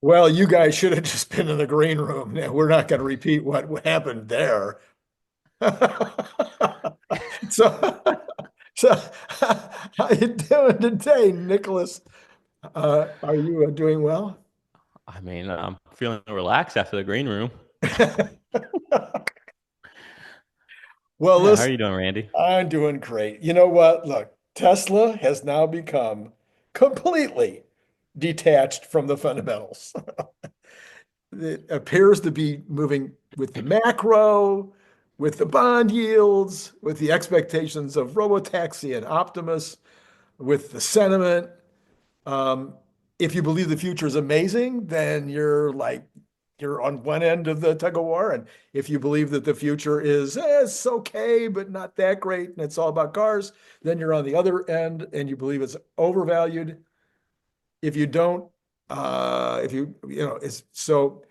Well, you guys should have just been in the green room. We're not going to repeat what happened there. So, so how you doing today, Nicholas? Are you doing well? I mean, I'm feeling relaxed after the green room. Well, Yeah, how are listen, you doing, Randy? I'm doing great. You know what? Look, Tesla has now become completely detached from the fundamentals. It appears to be moving with the macro, with the bond yields, with the expectations of Robotaxi and Optimus, with the sentiment. Um, if you believe the future is amazing, then you're on one end of the tug of war. And if you believe that the future is it's okay, but not that great, and it's all about cars, then you're on the other end and you believe it's overvalued. If you don't, if you, you know, it's so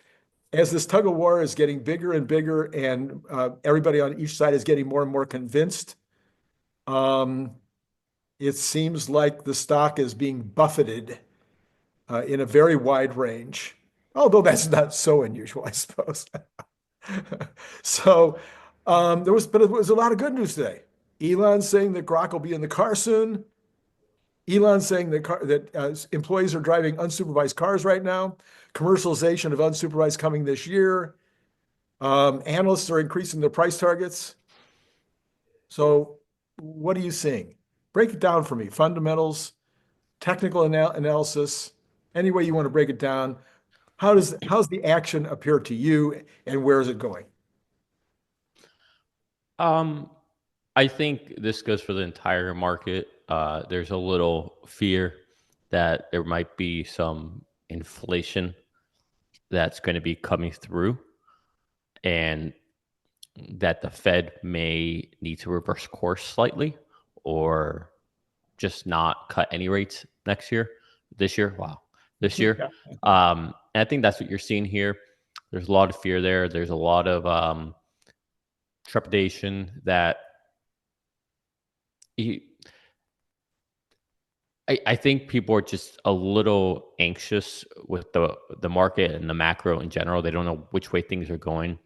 as this tug of war is getting bigger and bigger, and everybody on each side is getting more and more convinced, um, it seems like the stock is being buffeted in a very wide range, although that's not so unusual, I suppose. So but it was a lot of good news today. Elon saying that Grock will be in the car soon. Elon saying that employees are driving unsupervised cars right now. Commercialization of unsupervised coming this year. Analysts are increasing their price targets. So, what are you seeing? Break it down for me. Fundamentals, technical analysis, any way you want to break it down. How's the action appear to you, and where is it going? Um, I think this goes for the entire market. There's a little fear that there might be some inflation that's going to be coming through, and that the Fed may need to reverse course slightly, or just not cut any rates next year. This year, wow, this year. Yeah. And I think that's what you're seeing here. There's a lot of fear there. There's a lot of trepidation that he, I think people are just a little anxious with the market and the macro in general. They don't know which way things are going.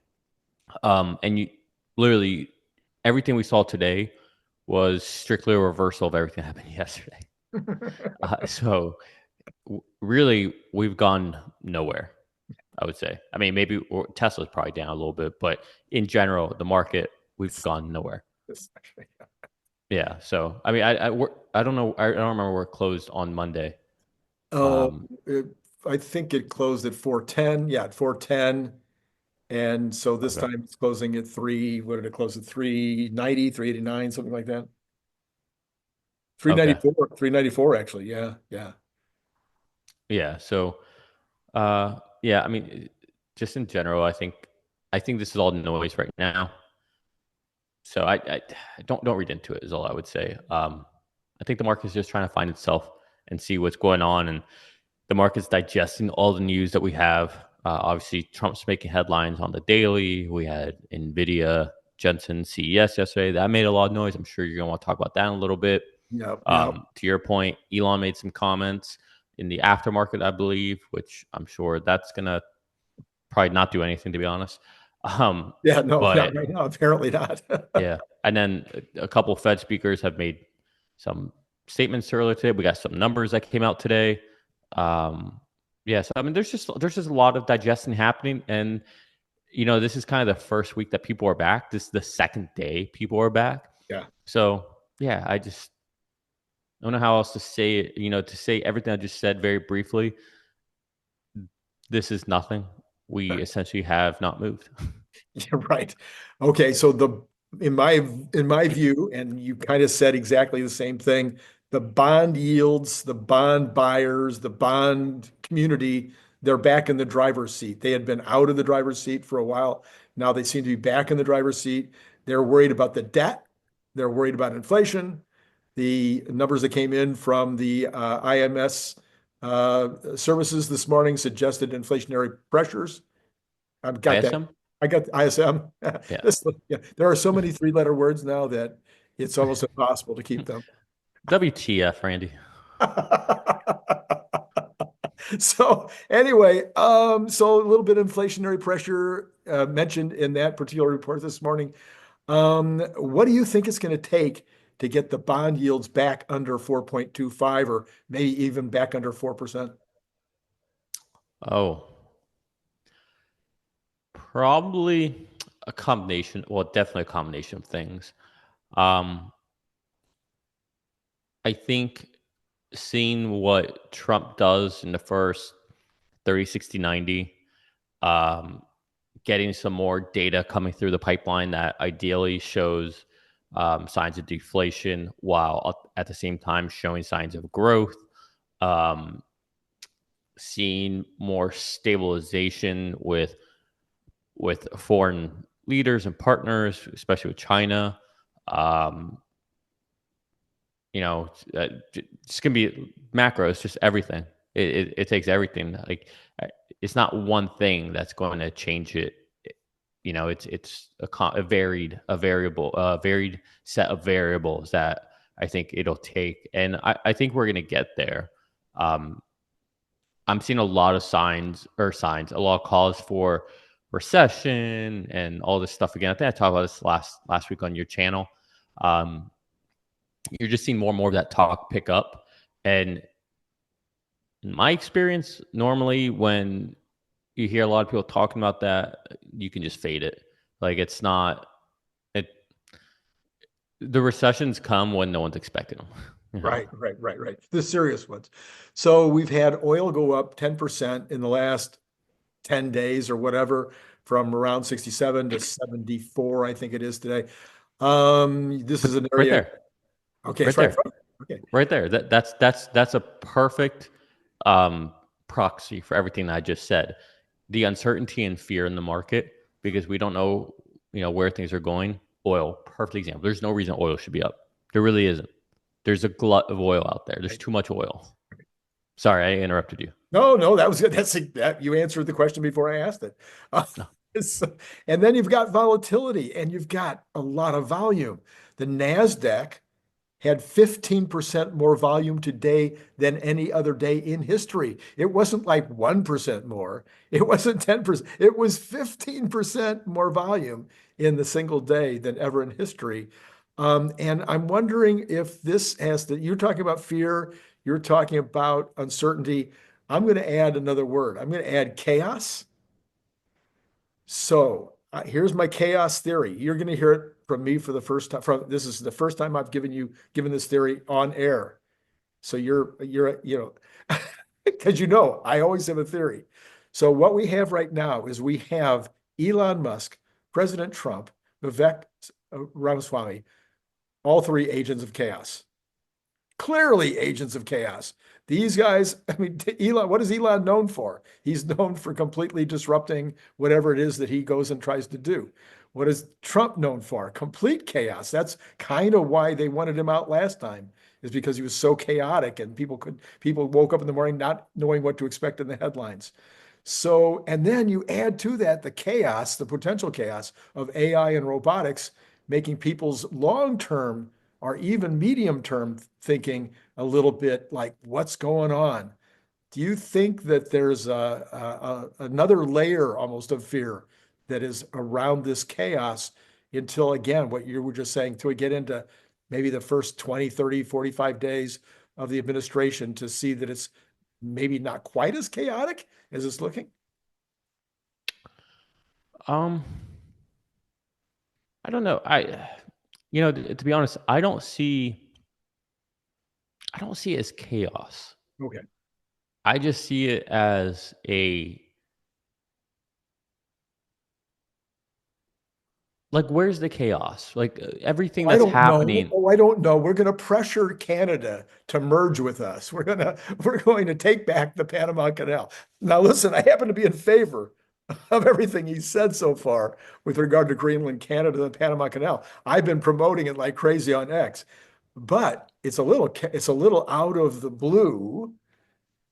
And you literally everything we saw today was strictly a reversal of everything that happened yesterday. So really, we've gone nowhere. I would say. I mean, maybe Tesla's probably down a little bit, but in general, the market we've gone nowhere. Yeah. So I mean, I don't know. I don't remember where it closed on Monday. Oh, Um, I think it closed at 410. Yeah, at 410. And so this okay. time it's closing at three. What did it close at? 390, 389, something like that. Okay. 394, 394 actually. Yeah, yeah. Yeah. So, yeah. I mean, just in general, I think this is all noise right now. So I don't read into it. Is all I would say. I think the market is just trying to find itself and see what's going on, and the market's digesting all the news that we have. Obviously, Trump's making headlines on the daily. We had Nvidia, Jensen CES yesterday. That made a lot of noise. I'm sure you're going to want to talk about that in a little bit. Yep, yep. To your point, Elon made some comments in the aftermarket, I believe, which I'm sure that's going to probably not do anything, to be honest. Yeah, no, not But right now. Apparently not. yeah, and then a couple of Fed speakers have made some statements earlier today. We got some numbers that came out today. Yeah, so I mean, there's just a lot of digestion happening, and this is kind of the first week that people are back. This is the second day people are back. Yeah. So yeah, I just don't know how else to say it. To say everything I just said very briefly, this is nothing. We essentially have not moved. You're right. Okay, so in my view, and you kind of said exactly the same thing, the bond yields, the bond buyers, the bond community, they're back in the driver's seat. They had been out of the driver's seat for a while. Now they seem to be back in the driver's seat. They're worried about the debt. They're worried about inflation. The numbers that came in from the IMS services this morning suggested inflationary pressures. I've got that. ISM, I got ISM. yeah. Yeah, there are so many three-letter words now that it's almost impossible to keep them. WTF, Randy? So anyway, so a little bit of inflationary pressure mentioned in that particular report this morning. What do you think it's going to take to get the bond yields back under 4.25 or maybe even back under 4%? Oh, probably a combination. Well, definitely a combination of things. Um, I think seeing what Trump does in the first 30, 60, 90, um, getting some more data coming through the pipeline that ideally shows signs of deflation while at the same time showing signs of growth, um, seeing more stabilization with foreign leaders and partners, especially with China. Um, it's gonna be macro. It's just everything. It takes everything. Like it's not one thing that's going to change it. It's a varied set of variables that I think it'll take, and I think we're gonna get there. Um, I'm seeing a lot of a lot of calls for recession and all this stuff again. I think I talked about this last week on your channel. Um, you're just seeing more and more of that talk pick up. And in my experience, normally when you hear a lot of people talking about that, you can just fade it. Like it's not it. The recessions come when no one's expecting them. Right. The serious ones. So we've had oil go up 10% in the last 10 days or whatever, from around 67 to 74, I think it is today. This is an Right area. there, Okay, it's right right in there, front. Okay. right there. That's a perfect um, proxy for everything that I just said. The uncertainty and fear in the market because we don't know, where things are going. Oil, perfect example. There's no reason oil should be up. There really isn't. There's a glut of oil out there. There's Right. too much oil. Sorry, I interrupted you. No, that was good. That you answered the question before I asked it. Uh, No. and then you've got volatility and you've got a lot of volume. The NASDAQ had 15% more volume today than any other day in history. It wasn't like 1% more. It wasn't 10%. It was 15% more volume in the single day than ever in history. And I'm wondering if this has to, you're talking about fear, you're talking about uncertainty. I'm going to add another word. I'm going to add chaos. So here's my chaos theory. You're going to hear it from me for the first time. This is the first time I've given this theory on air. So because I always have a theory. So what we have right now is we have Elon Musk, President Trump, Vivek Ramaswamy, all three agents of chaos. Clearly agents of chaos. These guys, I mean, Elon, what is Elon known for? He's known for completely disrupting whatever it is that he goes and tries to do. What is Trump known for? Complete chaos. That's kind of why they wanted him out last time, is because he was so chaotic and people woke up in the morning not knowing what to expect in the headlines. So, and then you add to that the chaos, the potential chaos of AI and robotics, making people's long-term or even medium-term thinking a little bit like, what's going on? Do you think that there's another layer almost of fear that is around this chaos until, again, what you were just saying, till we get into maybe the first 20, 30, 45 days of the administration to see that it's maybe not quite as chaotic as it's looking? Um, I don't know. To be honest, I don't see it as chaos. Okay. I just see it as a like where's the chaos? Like everything I that's don't know. happening. Oh, I don't know. We're going to pressure Canada to merge with us. We're going to take back the Panama Canal. Now, listen, I happen to be in favor of everything he said so far with regard to Greenland, Canada, and the Panama Canal. I've been promoting it like crazy on X, but it's a little out of the blue.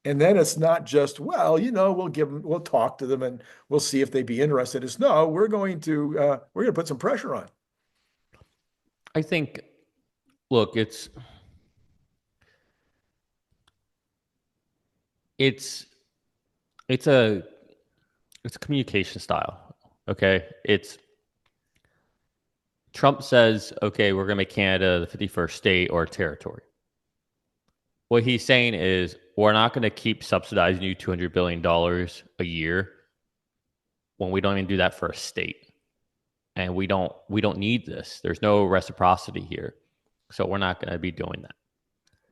And then it's not just, well, we'll talk to them and we'll see if they'd be interested. It's no, we're going to put some pressure on. I think look, it's it's a communication style. Okay, it's Trump says, okay, we're going to make Canada the 51st state or territory. What he's saying is, we're not going to keep subsidizing you $200 billion a year when we don't even do that for a state. And we don't need this. There's no reciprocity here. So we're not going to be doing that.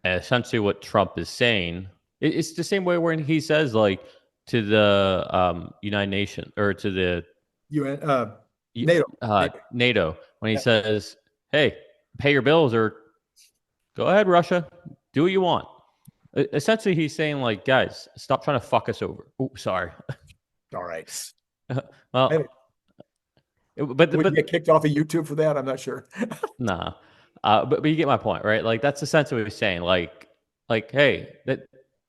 And essentially what Trump is saying, it's the same way when he says, like, to the United Nations, or to the UN, NATO. NATO, when he Yeah. says, hey, pay your bills, or go ahead, Russia, do what you want. Essentially, he's saying, like, guys, stop trying to fuck us over. Oh, sorry. All right. Well, Would you get kicked off of YouTube for that? I'm not sure. nah. But you get my point, right? Like, that's essentially what he's saying. Like, hey, that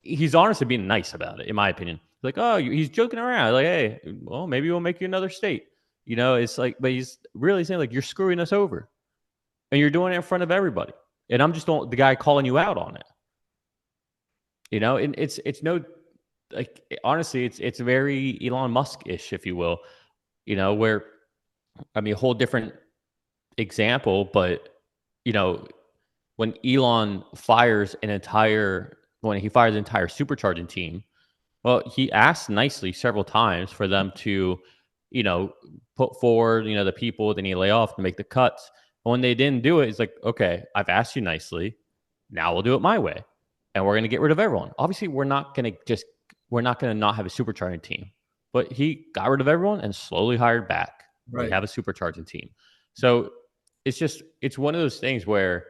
he's honestly being nice about it, in my opinion. Like, oh, he's joking around. Like, hey, well, maybe we'll make you another state. You know, it's like, but he's really saying, like, you're screwing us over, and you're doing it in front of everybody. And I'm just the guy calling you out on it. You know, and it's no, like, honestly, it's very Elon Musk-ish, if you will. You know, where, I mean, a whole different example, but, you know, when Elon fires an entire supercharging team, well, he asked nicely several times for them to, you know, put forward, you know, the people they need to lay off to make the cuts. And when they didn't do it, it's like, okay, I've asked you nicely. Now we'll do it my way. And we're going to get rid of everyone. Obviously, we're not going to not have a supercharging team. But he got rid of everyone and slowly hired back. Right. We have a supercharging team. So it's one of those things where,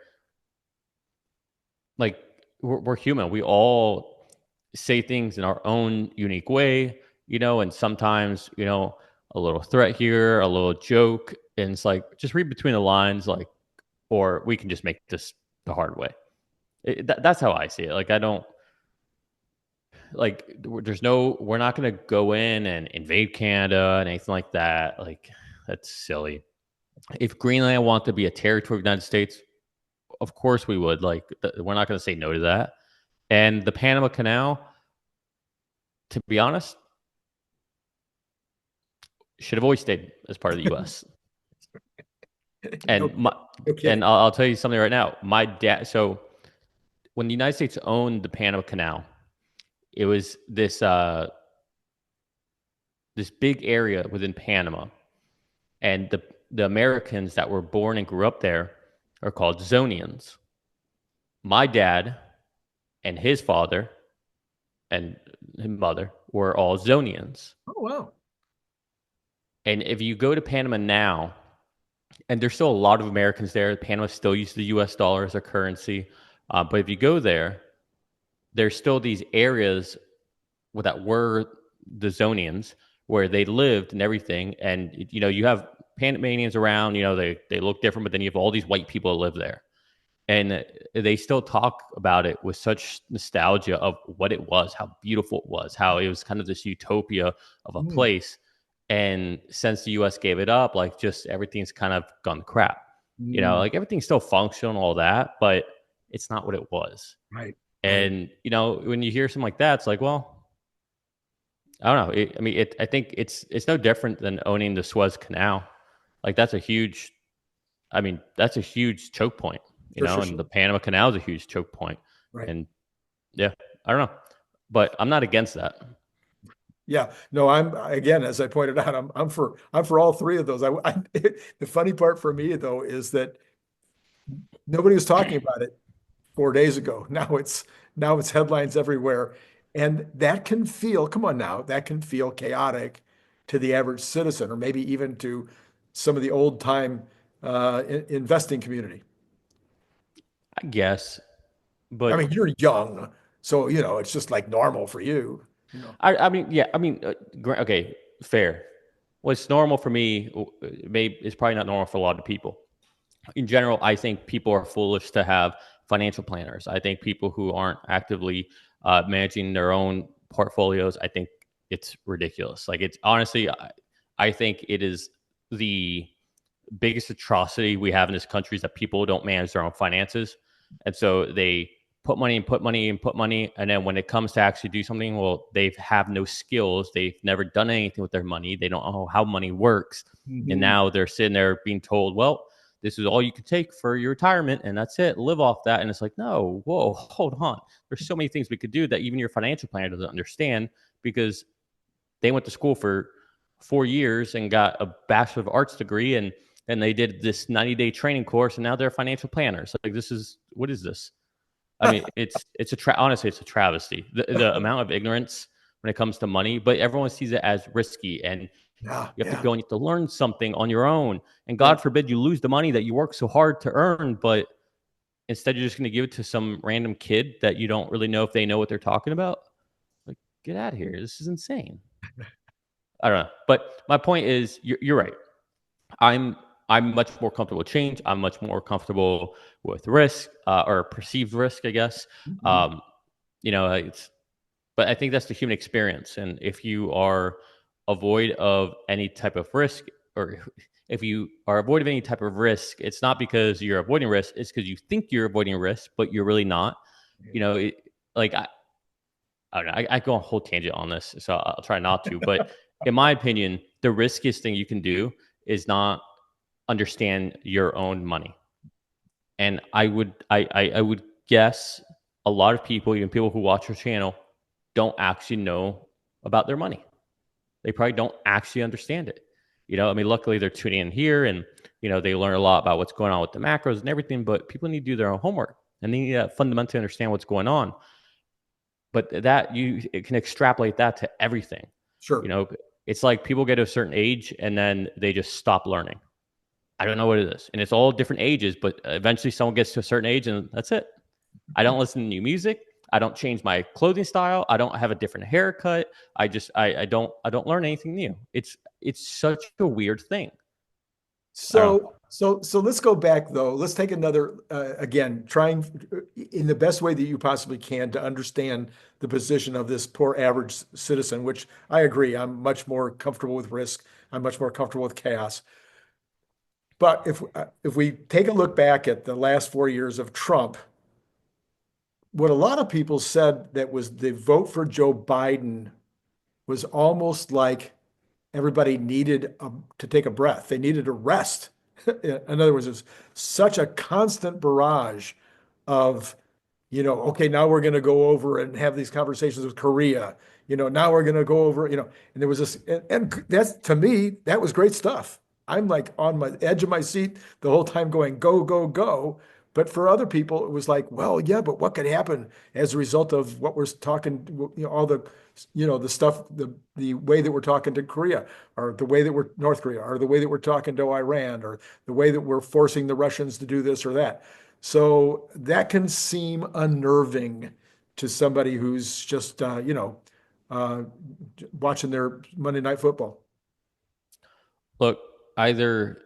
like, we're human. We all say things in our own unique way, you know, and sometimes, you know, a little threat here, a little joke. And it's like, just read between the lines, like, or we can just make this the hard way. That's how I see it. Like, I don't, like, we're not going to go in and invade Canada and anything like that. Like, that's silly. If Greenland wanted to be a territory of the United States, of course we would. Like, we're not going to say no to that. And the Panama Canal, to be honest, should have always stayed as part of the U.S. And and I'll tell you something right now. My dad. So when the United States owned the Panama Canal, it was this big area within Panama, and the Americans that were born and grew up there are called Zonians. My dad and his father and his mother were all Zonians. Oh, wow. And if you go to Panama now, and there's still a lot of Americans there, Panama still uses the US dollar as their currency. But if you go there, there's still these areas that were the Zonians where they lived and everything. And, you know, you have Panamanians around, you know, they look different, but then you have all these white people that live there. And they still talk about it with such nostalgia of what it was, how beautiful it was, how it was kind of this utopia of a place. And since the US gave it up, like, just everything's kind of gone to crap. You know, like, everything's still functional and all that, but it's not what it was. Right. And, you know, when you hear something like that, it's like, well, I don't know. I think it's no different than owning the Suez Canal. Like, that's a huge choke point, you know, and the Panama Canal is a huge choke point. Right. And yeah, I don't know, but I'm not against that. Yeah, no, I'm, again, as I pointed out, I'm for all three of those. The funny part for me, though, is that nobody was talking about it 4 days ago. Now it's headlines everywhere, and that can feel chaotic to the average citizen, or maybe even to some of the old time investing community. I guess, but I mean, you're young, so you know it's just like normal for you. You know. Okay, fair. What's normal for me is probably not normal for a lot of people. In general, I think people are foolish to have financial planners. I think people who aren't actively managing their own portfolios, I think it's ridiculous. Like, it's honestly, I think it is the biggest atrocity we have in this country is that people don't manage their own finances. And so they put money and put money and put money. And then when it comes to actually do something, well, they have no skills. They've never done anything with their money. They don't know how money works. Mhm. And now they're sitting there being told, well, this is all you can take for your retirement and that's it. Live off that. And it's like, no, whoa, hold on. There's so many things we could do that even your financial planner doesn't understand because they went to school for 4 years and got a Bachelor of Arts degree and they did this 90-day training course and now they're financial planners. Like what is this? I mean, honestly, it's a travesty. The amount of ignorance when it comes to money, but everyone sees it as risky and you have to go and you have to learn something on your own. And God forbid you lose the money that you work so hard to earn, but instead you're just going to give it to some random kid that you don't really know if they know what they're talking about. Like, get out of here. This is insane. I don't know. But my point is, you're right. I'm much more comfortable with change. I'm much more comfortable with risk or perceived risk, I guess. But I think that's the human experience. And if you are avoid of any type of risk, or if you are avoid of any type of risk, it's not because you're avoiding risk. It's because you think you're avoiding risk, but you're really not. I don't know. I go on a whole tangent on this, so I'll try not to. But in my opinion, the riskiest thing you can do is not understand your own money. And I would guess a lot of people, even people who watch your channel, don't actually know about their money. They probably don't actually understand it. I mean, luckily they're tuning in here and, they learn a lot about what's going on with the macros and everything, but people need to do their own homework and they need to fundamentally understand what's going on. But it can extrapolate that to everything. Sure. It's like people get to a certain age and then they just stop learning. I don't know what it is. And it's all different ages, but eventually someone gets to a certain age and that's it. I don't listen to new music. I don't change my clothing style. I don't have a different haircut. I don't learn anything new. It's such a weird thing. So let's go back though. Let's take another, again, trying in the best way that you possibly can to understand the position of this poor average citizen, which I agree. I'm much more comfortable with risk. I'm much more comfortable with chaos. But if we take a look back at the last 4 years of Trump, what a lot of people said that was the vote for Joe Biden was almost like everybody needed to take a breath. They needed a rest. In other words, it's such a constant barrage of, okay, now we're going to go over and have these conversations with Korea. Now we're going to go over, and there was this, and that's, to me, that was great stuff. I'm like on my edge of my seat the whole time going, go, go, go. But for other people, it was like, well, yeah, but what could happen as a result of what we're talking, all the, the stuff, the way that we're talking to Korea, or the way that we're North Korea, or the way that we're talking to Iran, or the way that we're forcing the Russians to do this or that. So that can seem unnerving to somebody who's just, watching their Monday Night Football. Look, either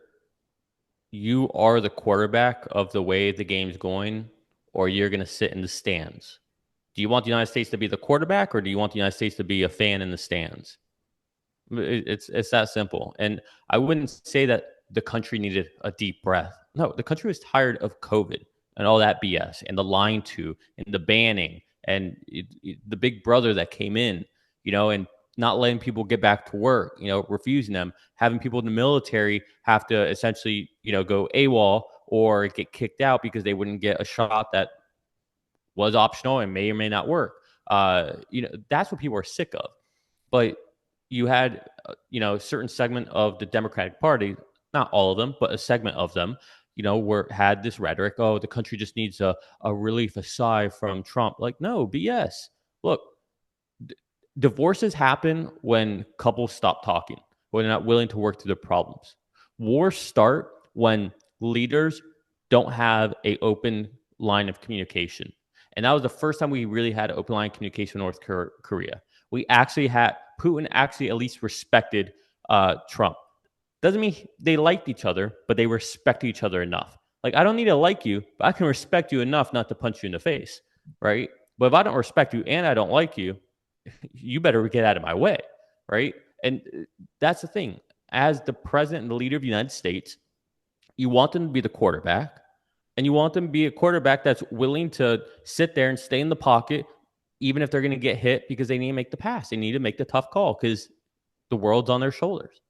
you are the quarterback of the way the game's going, or you're going to sit in the stands. Do you want the United States to be the quarterback, or do you want the United States to be a fan in the stands? It's that simple. And I wouldn't say that the country needed a deep breath. No, the country was tired of COVID and all that BS and the lying to and the banning and the big brother that came in, and not letting people get back to work, refusing them, having people in the military have to essentially, go AWOL or get kicked out because they wouldn't get a shot that was optional and may or may not work. That's what people are sick of. But you had, a certain segment of the Democratic Party, not all of them, but a segment of them, had this rhetoric, oh, the country just needs a relief, a sigh from Trump. Like, no, BS. Look, divorces happen when couples stop talking, when they're not willing to work through their problems. Wars start when leaders don't have an open line of communication. And that was the first time we really had an open line of communication with North Korea. We actually had Putin actually at least respected Trump. Doesn't mean they liked each other, but they respected each other enough. Like, I don't need to like you, but I can respect you enough not to punch you in the face, right? But if I don't respect you and I don't like you, you better get out of my way, right? And that's the thing. As the president and the leader of the United States, you want them to be the quarterback, And you want them to be a quarterback that's willing to sit there and stay in the pocket, even if they're going to get hit, because they need to make the pass. They need to make the tough call because the world's on their shoulders.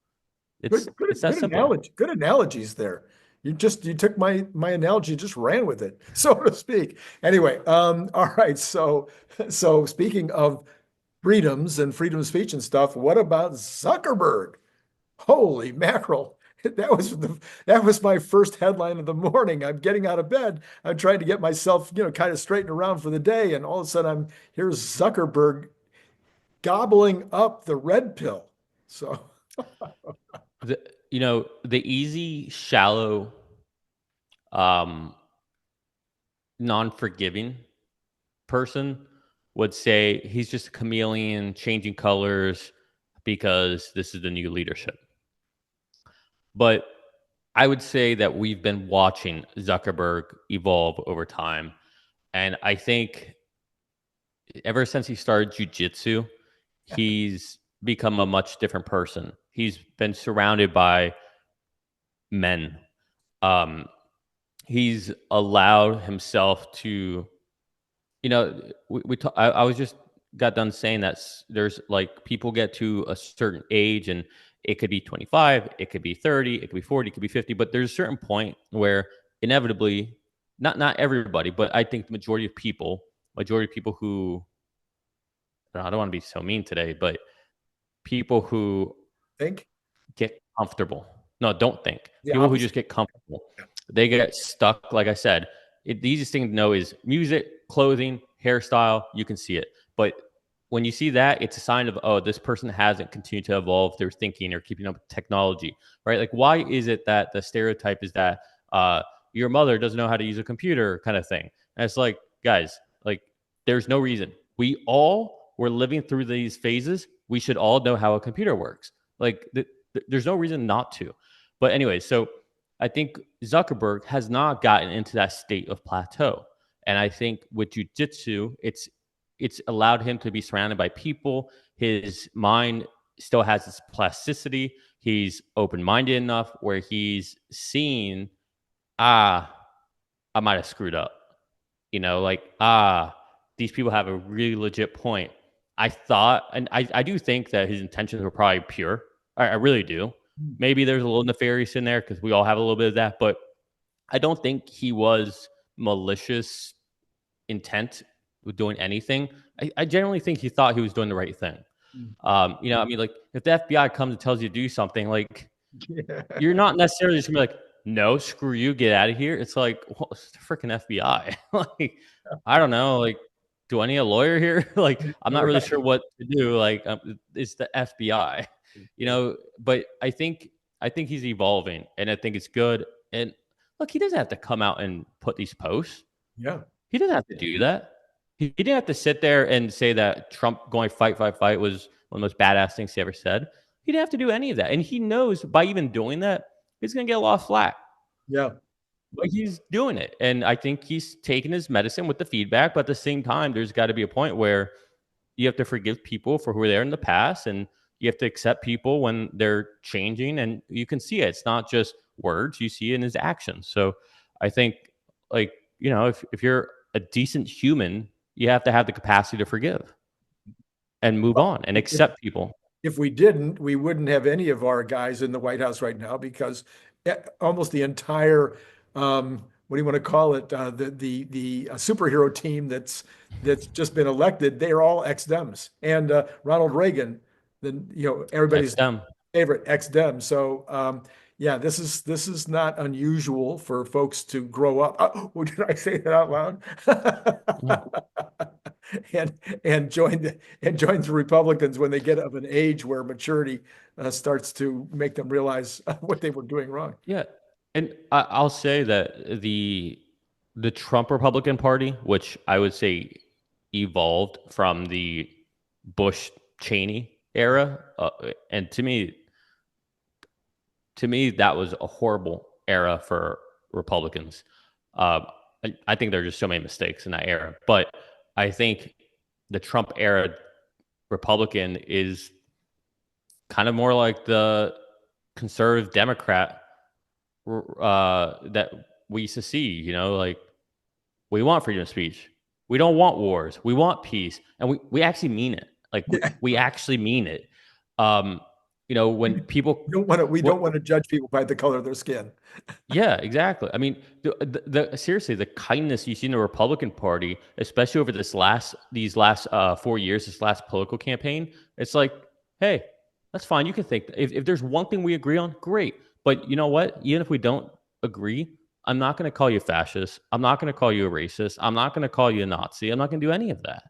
It's Good, it's good, that good simple. analogy. Good analogies there. You took my analogy, just ran with it, so to speak. Anyway, all right. So speaking of freedoms and freedom of speech and stuff, what about Zuckerberg? Holy mackerel. That was my first headline of the morning. I'm getting out of bed. I'm trying to get myself, kind of straightened around for the day, and all of a sudden here's Zuckerberg gobbling up the red pill. So The the easy, shallow, um, non-forgiving person would say he's just a chameleon changing colors because this is the new leadership. But I would say that we've been watching Zuckerberg evolve over time. And I think ever since he started jujitsu, he's become a much different person. He's been surrounded by men. Um, he's allowed himself to, I was just got done saying that there's like people get to a certain age and it could be 25, it could be 30, it could be 40, it could be 50, but there's a certain point where inevitably, not everybody, but I think the majority of people who, I don't want to be so mean today, but people who think get comfortable. No, don't think. the People who opposite. just get comfortable. They get stuck. Like I said, the easiest thing to know is music, clothing, hairstyle. You can see it. But when you see that, it's a sign of, oh, this person hasn't continued to evolve their thinking or keeping up with technology, right? Like, why is it that the stereotype is that your mother doesn't know how to use a computer kind of thing? And it's like, guys, like, there's no reason. We all were living through these phases. We should all know how a computer works. Like, there's no reason not to. But anyway, so I think Zuckerberg has not gotten into that state of plateau. And I think with jujitsu, it's allowed him to be surrounded by people. His mind still has its plasticity. He's open-minded enough where he's seen, I might have screwed up. Like, these people have a really legit point. I thought, and I do think that his intentions were probably pure. I really do. Maybe there's a little nefarious in there because we all have a little bit of that, but I don't think he was malicious intent with doing anything. I generally think he thought he was doing the right thing. I mean, like if the FBI comes and tells you to do something, like Yeah. you're not necessarily just gonna be like, no, screw you, get out of here. It's like, well, it's the freaking FBI. Like, I don't know. Like, do I need a lawyer here? Like, I'm not really Right. sure what to do. Like, it's the FBI, But I think he's evolving, and I think it's good. And look, he doesn't have to come out and put these posts. Yeah. He didn't have to do that. He didn't have to sit there and say that Trump going fight, fight, fight was one of the most badass things he ever said. He didn't have to do any of that. And he knows by even doing that, he's going to get a lot of flack. Yeah. But he's doing it. And I think he's taking his medicine with the feedback. But at the same time, there's got to be a point where you have to forgive people for who they are in the past. And you have to accept people when they're changing. And you can see it. It's not just words, you see it in his actions. So I think, like, if you're a decent human, you have to have the capacity to forgive and move on and If accept people. if we didn't, we wouldn't have any of our guys in the White House right now because almost the entire what do you want to call it? The superhero team that's just been elected, they are all ex-Dems. And Ronald Reagan, That's everybody's them. favorite ex-Dem. So yeah, this is not unusual for folks to grow up. Oh, did I say that out loud? Yeah. and join the Republicans when they get of an age where maturity starts to make them realize what they were doing wrong. Yeah. And I'll say that the Trump Republican Party, which I would say evolved from the Bush Cheney era, and to me that was a horrible era for Republicans. I think there are just so many mistakes in that era, but I think the Trump era Republican is kind of more like the conservative Democrat that we used to see, you know, like we want freedom of speech. We don't want wars. We want peace. And we actually mean it. Like Yeah. we actually mean it. Um, you know, when people We what don't want to judge people by the color of their skin. yeah, exactly. I mean, seriously, the kindness you see in the Republican Party, especially over these last 4 years, this last political campaign, it's like, hey, that's fine. You can think if there's one thing we agree on, great. But you know what? Even if we don't agree, I'm not going to call you fascist. I'm not going to call you a racist. I'm not going to call you a Nazi. I'm not going to do any of that,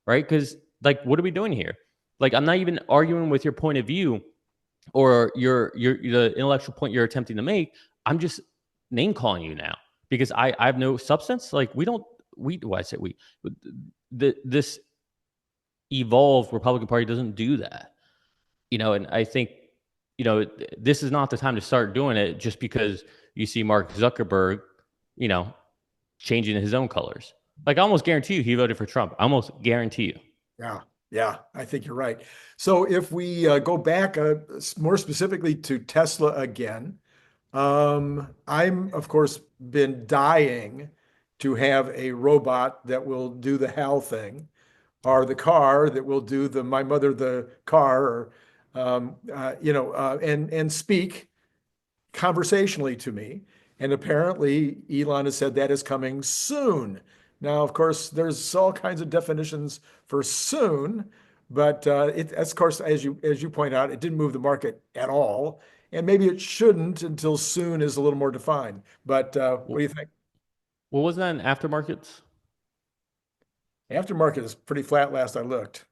right? Because like, what are we doing here? Like, I'm not even arguing with your point of view or your the intellectual point you're attempting to make. I'm just name calling you now because I have no substance. Like we don't we why I say we this evolved Republican Party doesn't do that. You know, and I think, you know, this is not the time to start doing it just because you see Mark Zuckerberg, you know, changing his own colors. Like I almost guarantee you he voted for Trump. I almost guarantee you. Yeah, yeah, I think you're right. So if we go back more specifically to Tesla again, I'm of course been dying to have a robot that will do the HAL thing, or the car that will do the my mother the car, or and speak conversationally to me. And apparently, Elon has said that is coming soon. Now, of course, there's all kinds of definitions for soon, but of course, as you point out, it didn't move the market at all, and maybe it shouldn't until soon is a little more defined. But what do you think? Well, wasn't that in aftermarkets? Aftermarket is pretty flat last I looked.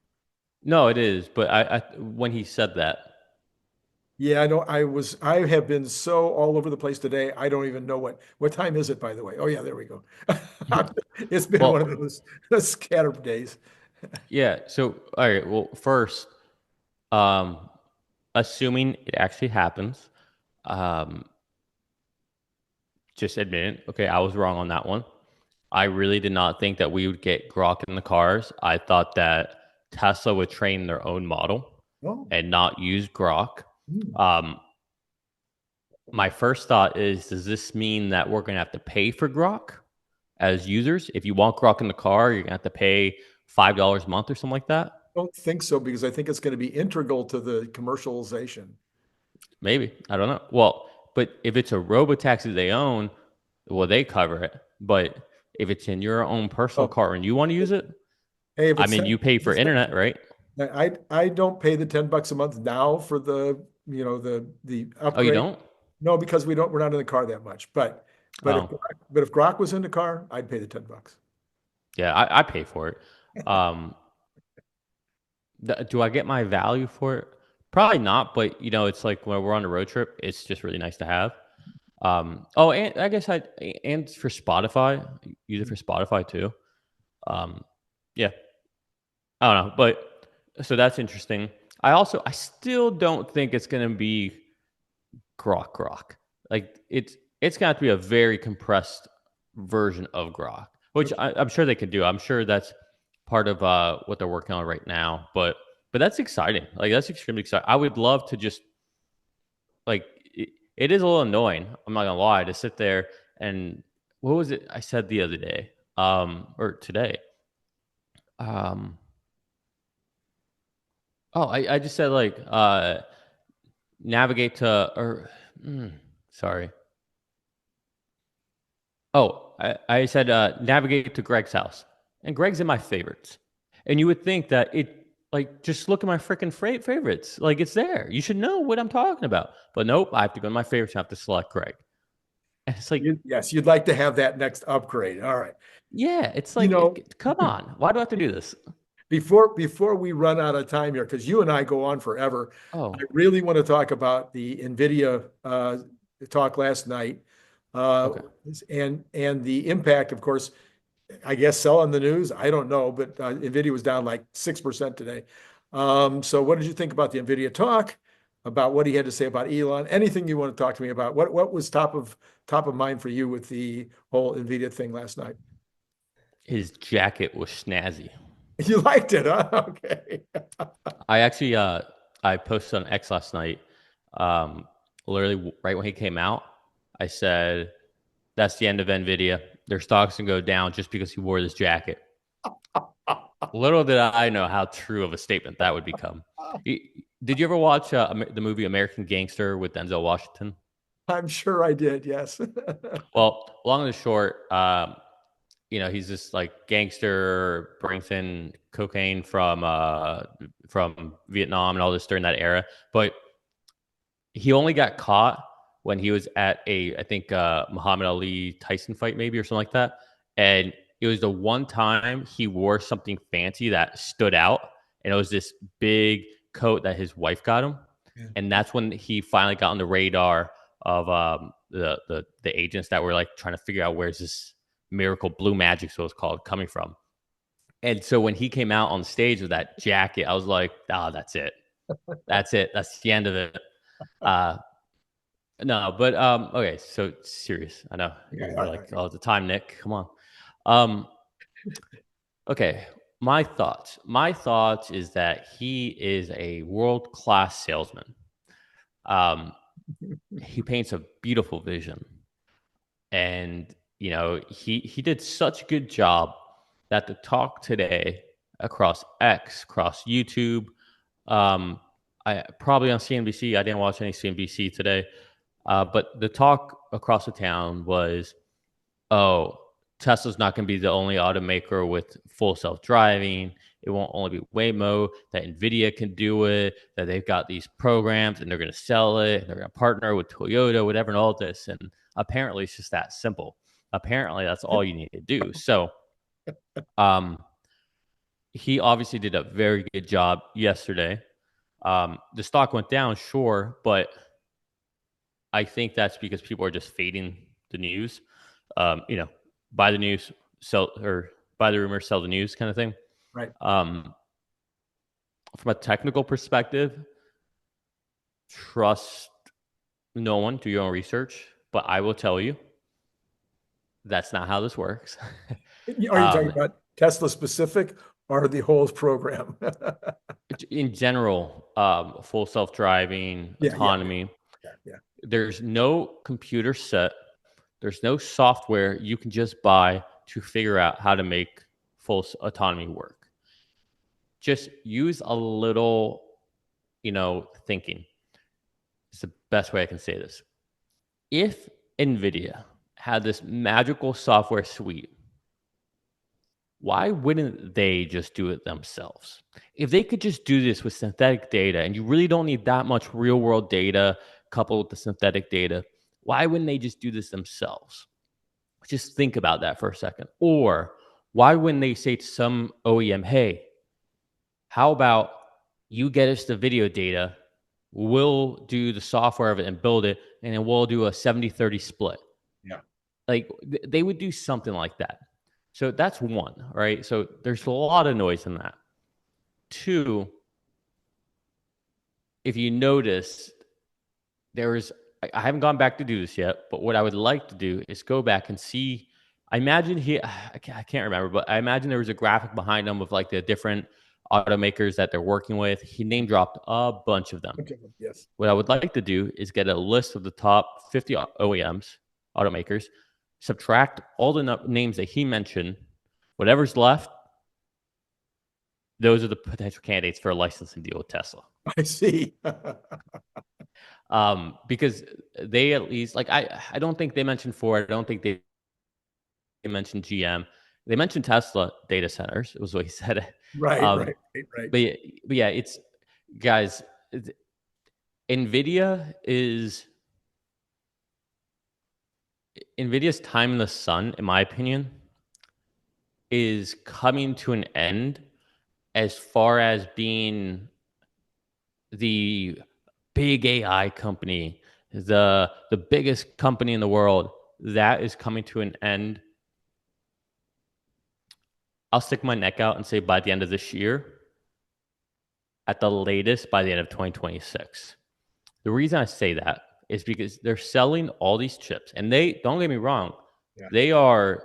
No, it is. But I when he said that, Yeah, I know. I have been so all over the place today. I don't even know what time is it, by the way. Oh yeah, there we go. It's been one of well, those scattered days. yeah. So, all right. Well, first, um, assuming it actually happens, um, just admit it. Okay, I was wrong on that one. I really did not think that we would get Grok in the cars. I thought that Tesla would train their own model Oh, and not use Grok. hmm. Um, my first thought is, does this mean that we're going to have to pay for Grok as users? If you want Grok in the car, you're going to have to pay $5 a month or something like that. Don't think so because I think it's going to be integral to the commercialization. Maybe. I don't know. Well, but if it's a robotaxi they own, well, they cover it. But if it's in your own personal Oh, car and you want to use it, hey, if I it's mean, you pay for internet, right? I don't pay the $10 a month now for the Oh, you upgrade. don't? No, because we're not in the car that much. But Oh, if Grok was in the car, I'd pay the $10. yeah, I pay for it. Um, do I get my value for it? Probably not, but you know, it's like when we're on a road trip, it's just really nice to have. Oh, and I guess and for Spotify, use it for Spotify too. Um, yeah, I don't know, but so that's interesting. I still don't think it's gonna be Grok. Like it's gonna have to be a very compressed version of Grok, which I'm sure they could do. I'm sure that's part of what they're working on right now. But that's exciting. Like that's extremely exciting. I would love to just like it is a little annoying. I'm not gonna lie to sit there and what was it I said the other day or today um oh I just said like navigate to or sorry. Oh, I said navigate to Greg's house, and Greg's in my favorites. And you would think that it, like, just look at my freaking favorites. Like, it's there. You should know what I'm talking about. But nope, I have to go to my favorites and I have to select Greg. And it's like, Yes, you'd like to have that next upgrade. All right. yeah, it's You like, know, come on. Why do I have to do this? before we run out of time here, because you and I go on forever, I Oh, really want to talk about the Nvidia talk last night, uh, okay. and the impact, of course. I guess selling the news. I don't know, but Nvidia was down like 6% today. So what did you think about the Nvidia talk? About what he had to say about Elon? Anything you want to talk to me about? What was top of mind for you with the whole Nvidia thing last night? His jacket was snazzy. You liked it, huh? Okay. I actually, I posted on X last night, um, literally right when he came out. I said, That's the end of Nvidia. Their stocks can go down just because he wore this jacket. Little did I know how true of a statement that would become. Did you ever watch the movie American Gangster with Denzel Washington? I'm sure I did. Yes. Well, long and short, he's this like gangster, brings in cocaine from Vietnam and all this during that era. But he only got caught when he was at I think Muhammad Ali Tyson fight maybe or something like that, and it was the one time he wore something fancy that stood out, and it was this big coat that his wife got him, yeah. And that's when he finally got on the radar of the agents that were like trying to figure out where's this miracle blue magic, so it's called, coming from. And so when he came out on stage with that jacket, I was like, oh, that's it. That's it. That's the end of it. No, but okay, so serious. I know. You're like, oh, the time, Nick. Come on. Okay. My thoughts is that he is a world-class salesman. He paints a beautiful vision. And, he did such a good job that the talk today across X, across YouTube, I probably on CNBC. I didn't watch any CNBC today. But the talk across the town was, oh, Tesla's not going to be the only automaker with full self-driving. It won't only be Waymo, that Nvidia can do it, that they've got these programs and they're going to sell it. And they're going to partner with Toyota, whatever, and all this. And apparently it's just that simple. Apparently that's all you need to do. So he obviously did a very good job yesterday. The stock went down, sure, but I think that's because people are just fading the news. Buy the news, sell, or buy the rumor, sell the news kind of thing. Right. From a technical perspective, trust no one, do your own research. But I will tell you, that's not how this works. Are you talking about Tesla specific or the whole program? In general, full self-driving, autonomy. Yeah. There's no computer set. There's no software you can just buy to figure out how to make full autonomy work. Just use a little, thinking. It's the best way I can say this. If Nvidia had this magical software suite, why wouldn't they just do it themselves? If they could just do this with synthetic data, and you really don't need that much real world data coupled with the synthetic data, why wouldn't they just do this themselves? Just think about that for a second. Or why wouldn't they say to some OEM, hey, how about you get us the video data, we'll do the software of it and build it, and then we'll do a 70-30 split. Yeah. Like they would do something like that. So that's one, right? So there's a lot of noise in that. Two, if you notice, I haven't gone back to do this yet, but what I would like to do is go back and see. I imagine I can't remember, but I imagine there was a graphic behind them of like the different automakers that they're working with. He name dropped a bunch of them. Okay, yes. What I would like to do is get a list of the top 50 OEMs, automakers, subtract all the names that he mentioned, whatever's left, those are the potential candidates for a licensing deal with Tesla. I see. Because they at least, like, I don't think they mentioned Ford. I don't think they mentioned GM. They mentioned Tesla data centers. It was what he said. Right. But yeah, it's, guys, Nvidia's time in the sun, in my opinion, is coming to an end as far as being the big AI company, the biggest company in the world. That is coming to an end. I'll stick my neck out and say by the end of this year, at the latest by the end of 2026. The reason I say that is because they're selling all these chips, and they, don't get me wrong, they are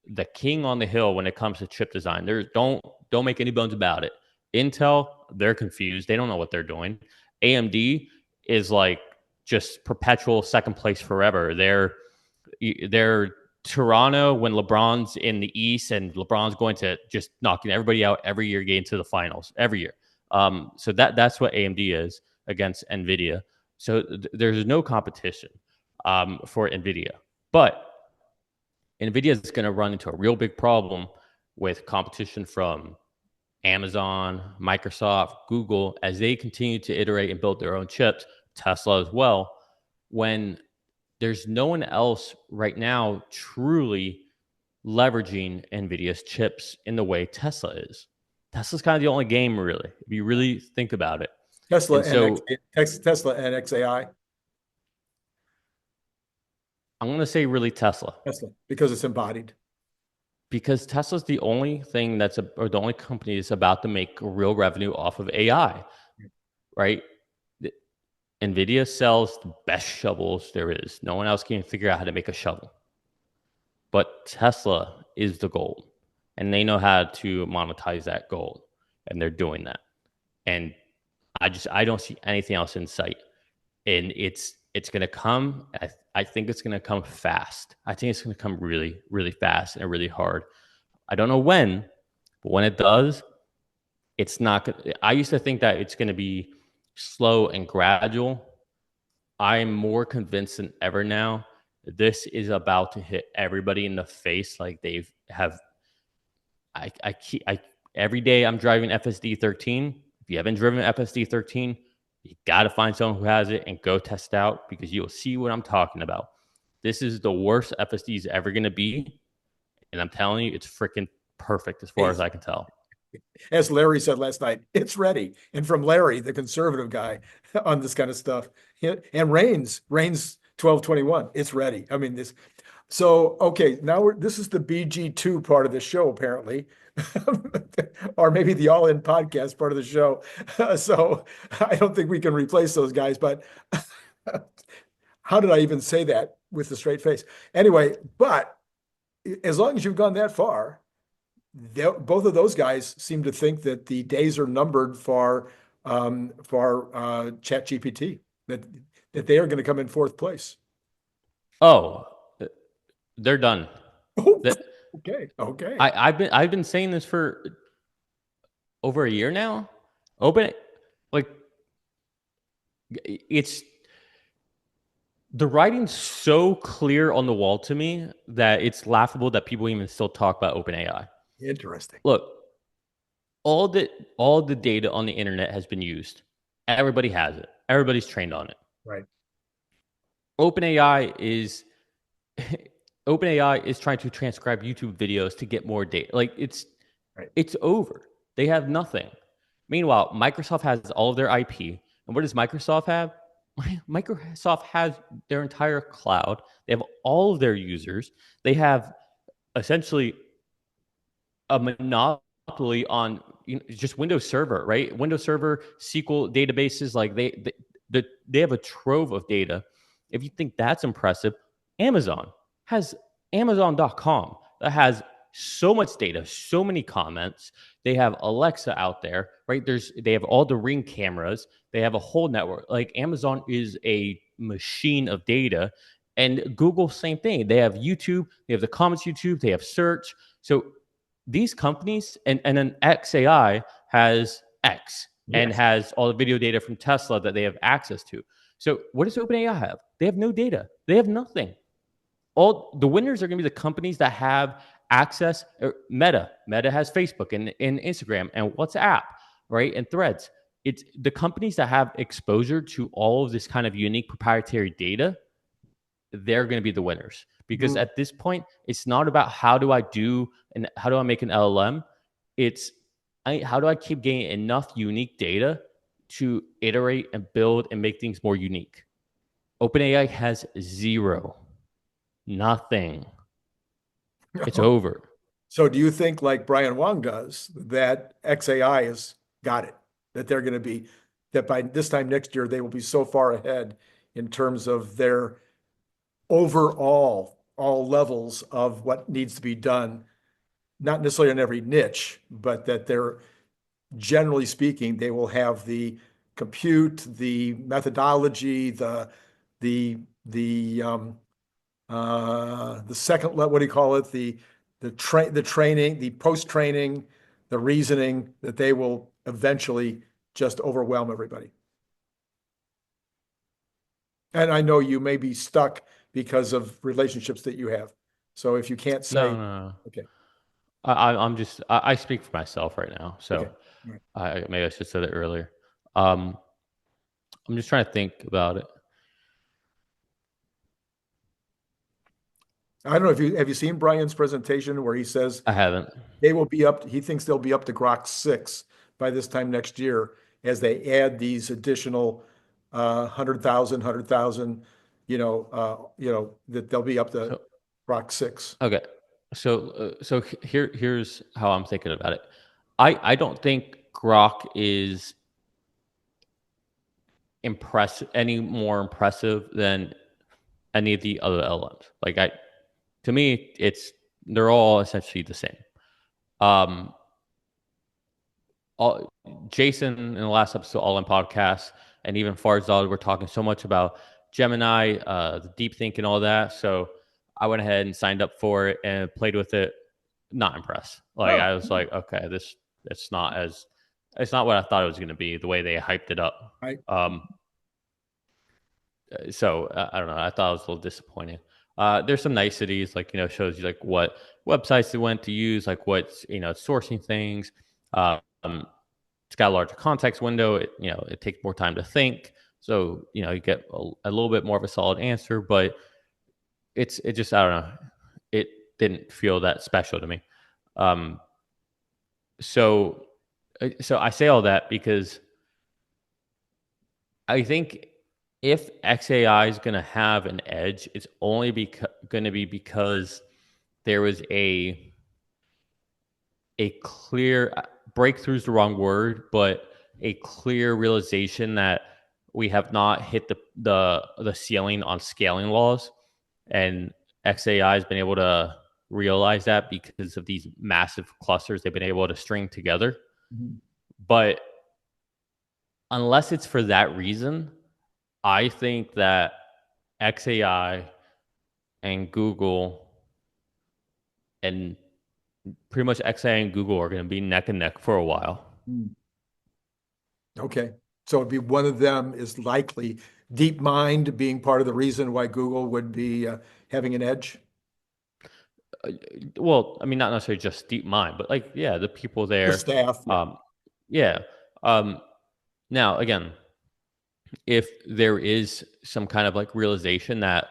the king on the hill when it comes to chip design. Don't make any bones about it. Intel, they're confused. They don't know what they're doing. AMD is like just perpetual second place forever. they're Toronto when LeBron's in the East and LeBron's going to just knocking everybody out every year, getting to the finals every year. So that's what AMD is against Nvidia. So there's no competition for Nvidia, but Nvidia is going to run into a real big problem with competition from Amazon, Microsoft, Google, as they continue to iterate and build their own chips, Tesla as well, when there's no one else right now truly leveraging NVIDIA's chips in the way Tesla is. Tesla's kind of the only game, really, if you really think about it. Tesla And so Tesla and XAI. I'm going to say really Tesla. Tesla, because it's embodied. Because Tesla's the only thing or the only company that's about to make real revenue off of AI, right? NVIDIA sells the best shovels there is. No one else can figure out how to make a shovel. But Tesla is the gold, and they know how to monetize that gold, and they're doing that. And I don't see anything else in sight. And it's going to come. I think it's going to come fast. I think it's going to come really, really fast and really hard. I don't know when, but when it does, it's not good. I used to think that it's going to be slow and gradual. I'm more convinced than ever now. This is about to hit everybody in the face like they've have. Every day I'm driving FSD 13. If you haven't driven FSD 13, you got to find someone who has it and go test out, because you'll see what I'm talking about. This is the worst FSD is ever going to be. And I'm telling you, it's freaking perfect as far as I can tell. As Larry said last night, it's ready. And from Larry, the conservative guy on this kind of stuff, and Reigns 1221, it's ready. I mean, this. So, okay, now this is the BG2 part of the show, apparently, or maybe the All-In podcast part of the show. So I don't think we can replace those guys, but how did I even say that with a straight face? Anyway, but as long as you've gone that far, both of those guys seem to think that the days are numbered for ChatGPT, that they are going to come in fourth place. Oh, they're done. Oh, okay. I've been saying this for over a year now. It's the writing's so clear on the wall to me that it's laughable that people even still talk about OpenAI. Interesting. Look, all the data on the internet has been used. Everybody has it. Everybody's trained on it. Right. OpenAI is trying to transcribe YouTube videos to get more data. Like it's over. They have nothing. Meanwhile, Microsoft has all of their IP. And what does Microsoft have? Microsoft has their entire cloud. They have all of their users. They have essentially a monopoly on just Windows Server, right? Windows Server, SQL databases, like they have a trove of data. If you think that's impressive, Amazon has Amazon.com that has so much data, so many comments. They have Alexa out there, right? They have all the Ring cameras. They have a whole network. Like Amazon is a machine of data, and Google, same thing. They have YouTube. They have the comments YouTube. They have search. So these companies, and then XAI has X and has all the video data from Tesla that they have access to. So what does OpenAI have? They have no data. They have nothing. All the winners are going to be the companies that have access. Meta has Facebook and Instagram and WhatsApp, right? And Threads. It's the companies that have exposure to all of this kind of unique proprietary data. They're going to be the winners, because at this point, it's not about how do I make an LLM. It's how do I keep getting enough unique data to iterate and build and make things more unique. OpenAI has zero. Nothing. It's over. So do you think, like Brian Wang does, that XAI has got it, that they're going to be, that by this time next year, they will be so far ahead in terms of their overall, all levels of what needs to be done, not necessarily in every niche, but that they're, generally speaking, they will have the compute, the methodology, the The second level, what do you call it? The training, the post-training, the reasoning that they will eventually just overwhelm everybody. And I know you may be stuck because of relationships that you have. So if you can't No, say, no, no. okay, I'm just I speak for myself right now, okay, so all right. maybe I should have said it earlier. Um, I'm just trying to think about it. I don't know if you have you seen Brian's presentation where he says I haven't. they will be up, he thinks they'll be up to Grok 6 by this time next year as they add these additional 100,000, that they'll be up to So Grok 6. okay, so here's how I'm thinking about it. I don't think Grok is any more impressive than any of the other LMs. Like to me, they're all essentially the same. Um, all, Jason in the last episode, All In Podcast, and even Farzad were talking so much about Gemini, the deep think, and all that. So I went ahead and signed up for it and played with it. Not impressed. Like Oh, I was like, okay, it's not what I thought it was going to be. The way they hyped it up. right. So I don't know. I thought it was a little disappointing. There's some niceties, like shows you like what websites they went to use, like what's sourcing things. It's got a larger context window. It takes more time to think, so you get a little bit more of a solid answer. But it just I don't know. It didn't feel that special to me. Um, so so I say all that because I think if XAI is going to have an edge, it's only going to be because there was a clear breakthrough is the wrong word, but a clear realization that we have not hit the ceiling on scaling laws, and XAI has been able to realize that because of these massive clusters they've been able to string together. Mhm. But unless it's for that reason, I think that XAI and Google and pretty much XAI and Google are going to be neck and neck for a while. Mm. Okay. So it'd be one of them is likely DeepMind being part of the reason why Google would be having an edge. Well, I mean, not necessarily just DeepMind, but like, yeah, the people The there. staff, yeah. Yeah. Now, again, if there is some kind of like realization that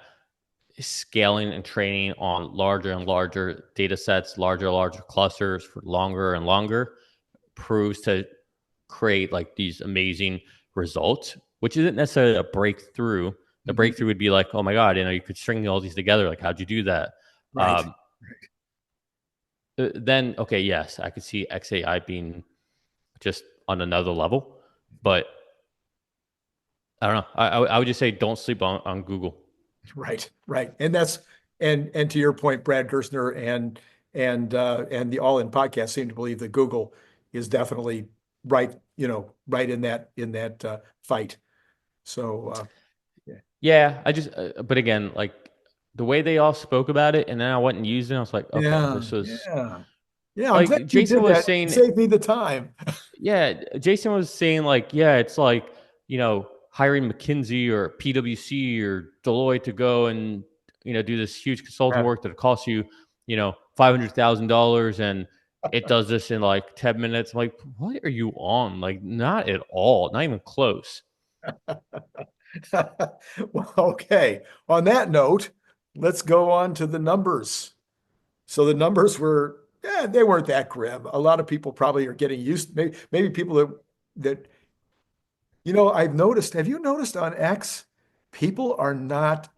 scaling and training on larger and larger data sets, larger and larger clusters for longer and longer proves to create like these amazing results, which isn't necessarily a breakthrough. The Mhm. breakthrough would be like, oh my God, you could string all these together. Like, how'd you do that? Right. Then, okay, yes, I could see XAI being just on another level, but I don't know. I would just say don't sleep on Google. Right. Right. And that's and to your point, Brad Gerstner and the All In podcast seem to believe that Google is definitely right, right in that fight. So yeah. Yeah, but again, like the way they all spoke about it, and then I went and used it, I was like, okay, Yeah, this was yeah. Yeah, I'm glad like you Jason did was that. You saying, saved me the time. yeah, Jason was saying like, yeah, it's like, hiring McKinsey or PwC or Deloitte to go and, do this huge consulting Yeah. work that costs you, $500,000 and it does this in like 10 minutes. I'm like, what are you on? Like, not at all, not even close. Well, okay. On that note, let's go on to the numbers. So the numbers were, yeah, they weren't that grim. A lot of people probably are getting used, maybe people that I've noticed, have you noticed on X, people are not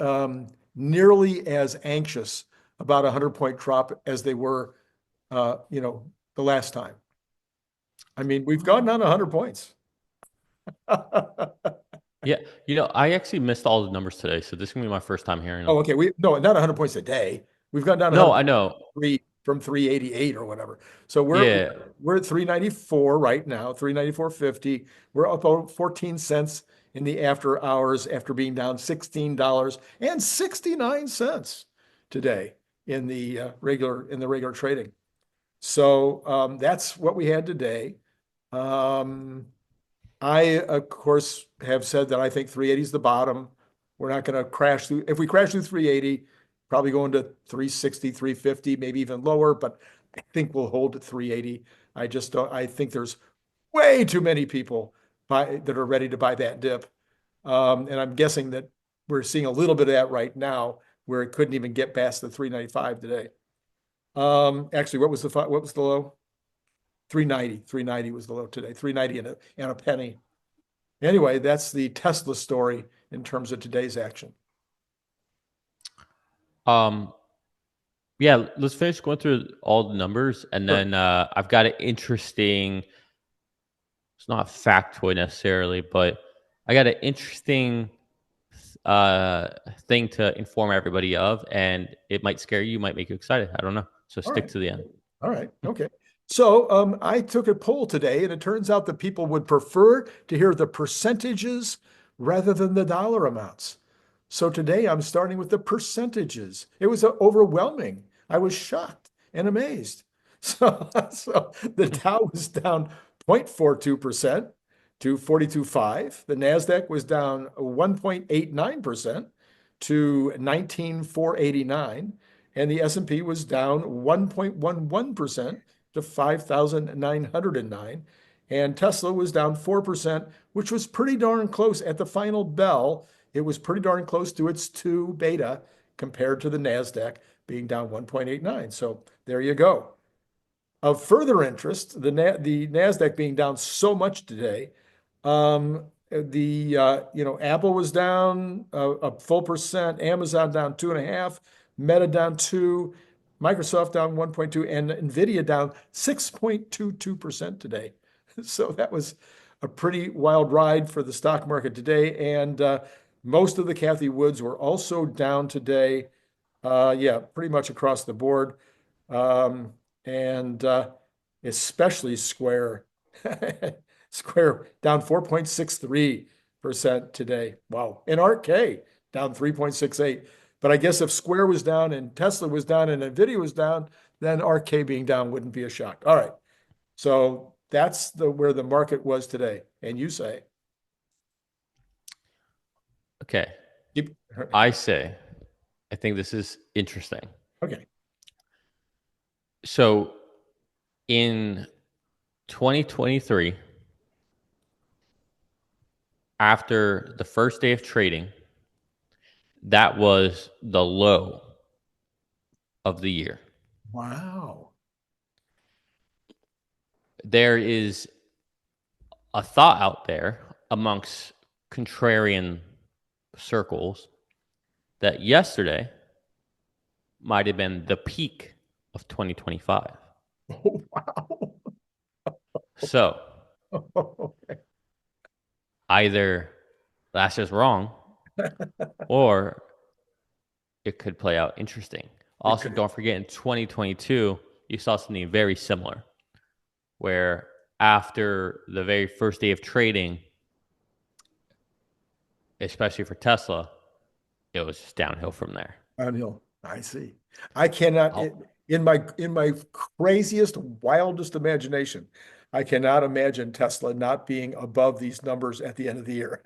nearly as anxious about a 100-point drop as they were, the last time. I mean, we've gone down 100 points. Yeah, I actually missed all the numbers today, so this is gonna be my first time hearing them. Oh, okay. No, not 100 points a day. We've gone down No, 100 I know. from 388 or whatever. So we're Yeah, we're at 394 right now, 394.50. We're up about 14 cents in the after hours after being down $16.69. today in the regular trading. So that's what we had today. I, of course, have said that I think 380 is the bottom. We're not going to crash through. If we crash through 380, probably going to 360, 350, maybe even lower, but I think we'll hold at 380. I just don't, I think there's way too many people that are ready to buy that dip. And I'm guessing that we're seeing a little bit of that right now where it couldn't even get past the 395 today. Actually, what was the low? 390. 390 was the low today. 390 and a penny. Anyway, that's the Tesla story in terms of today's action. Yeah, let's finish going through all the numbers, and then I've got an interesting. It's not a factoid necessarily, but I got an interesting thing to inform everybody of, and it might scare you, might make you excited. I don't know. So stick to the end. All right. Okay. So I took a poll today, and it turns out that people would prefer to hear the percentages rather than the dollar amounts. So today I'm starting with the percentages. It was overwhelming. I was shocked and amazed. So the Dow was down 0.42% to 42.5. The NASDAQ was down 1.89% to 19,489. And the S&P was down 1.11% to 5,909. And Tesla was down 4%, which was pretty darn close at the final bell. It was pretty darn close to its 2 beta compared to the NASDAQ being down 1.89. So there you go. Of further interest, the NASDAQ being down so much today, Apple was down a full percent, Amazon down 2.5%, Meta down 2%, Microsoft down 1.2%, and Nvidia down 6.22% today. So that was a pretty wild ride for the stock market today. And most of the Cathie Woods were also down today. Pretty much across the board. And especially Square. Square down 4.63% today. Wow. And 𝐸 down 3.68%. But I guess if Square was down and Tesla was down and Nvidia was down, then 𝐸 being down wouldn't be a shock. All right. So that's where the market was today. And you say? Okay. I say, I think this is interesting. Okay. So in 2023, after the first day of trading, that was the low of the year. Wow. There is a thought out there amongst contrarian circles that yesterday might have been the peak of 2025. Oh, wow. So Okay. either that's just wrong or it could play out interesting. Also, don't forget in 2022, you saw something very similar where after the very first day of trading, especially for Tesla, it was just downhill from there. Downhill. I see. I cannot, in my craziest, wildest imagination, I cannot imagine Tesla not being above these numbers at the end of the year.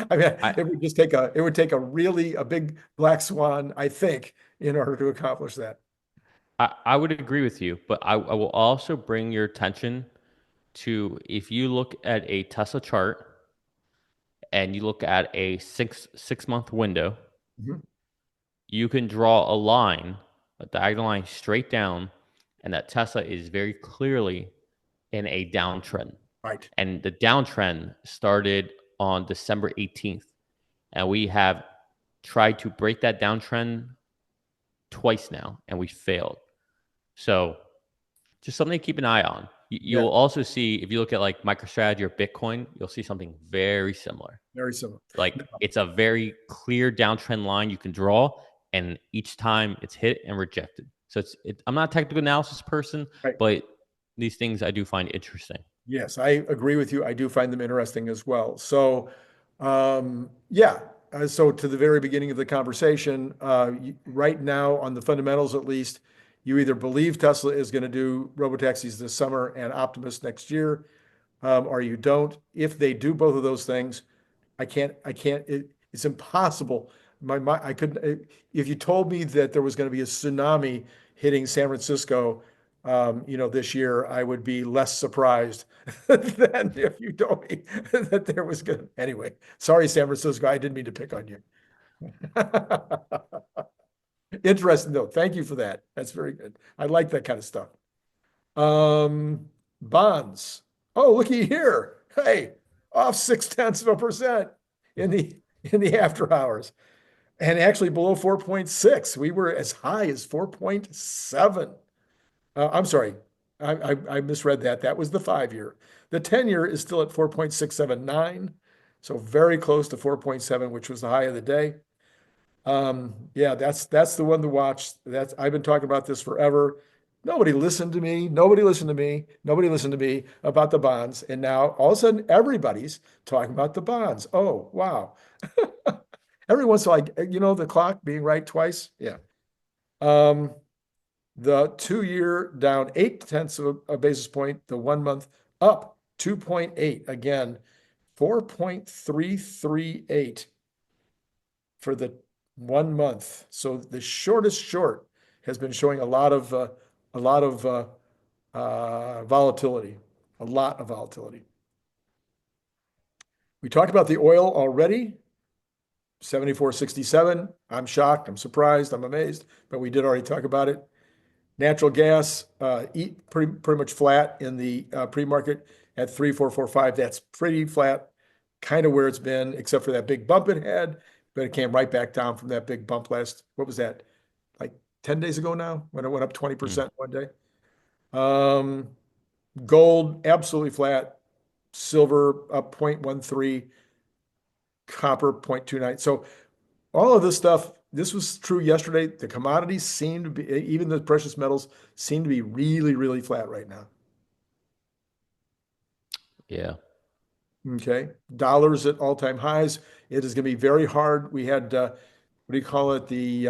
I mean, it would just take a big black swan, I think, in order to accomplish that. I would agree with you, but I will also bring your attention to if you look at a Tesla chart and you look at a six month window, you can draw a line, a diagonal line straight down, and that Tesla is very clearly in a downtrend. Right. And the downtrend started on December 18th. And we have tried to break that downtrend twice now, and we failed. So just something to keep an eye on. You'll also see, if you look at like MicroStrategy or Bitcoin, you'll see something very similar. Very similar. Like it's a very clear downtrend line you can draw, and each time it's hit and rejected. So I'm not a technical analysis person, but these things I do find interesting. Yes, I agree with you. I do find them interesting as well. So, So to the very beginning of the conversation, right now on the fundamentals at least, you either believe Tesla is going to do robotaxis this summer and Optimus next year, or you don't. If they do both of those things, it's impossible. I couldn't, if you told me that there was going to be a tsunami hitting San Francisco, this year, I would be less surprised than if you told me that there was going to, anyway, sorry, San Francisco, I didn't mean to pick on you. Interesting though. Thank you for that. That's very good. I like that kind of stuff. Bonds. Oh, looky here. Hey, off 0.6% in the after hours, and actually below 4.6. We were as high as 4.7. I'm sorry, I misread that. That was the 5-year. The 10-year is still at 4.679, so very close to 4.7, which was the high of the day. Yeah, that's the one to watch. I've been talking about this forever. Nobody listened to me. Nobody listened to me. Nobody listened to me about the bonds. And now all of a sudden, everybody's talking about the bonds. Oh, wow. Every once in a while, the clock being right twice. Yeah. The 2-year down 0.8 of a basis point. The 1 month up 2.8. Again, 4.338 for the 1 month. So the shortest short has been showing a lot of volatility, a lot of volatility. We talked about the oil already, 74.67. I'm shocked. I'm surprised. I'm amazed, but we did already talk about it. Natural gas, pretty much flat in the pre-market at 3,445. That's pretty flat, kind of where it's been, except for that big bump it had, but it came right back down from that big bump what was that? Like 10 days ago now, when it went up 20% one day. Gold, absolutely flat. Silver up 0.13, copper 0.29. So all of this stuff, this was true yesterday. The commodities seem to be, even the precious metals seem to be really, really flat right now. Yeah. Okay. Dollars at all-time highs. It is going to be very hard. We had, what do you call it? The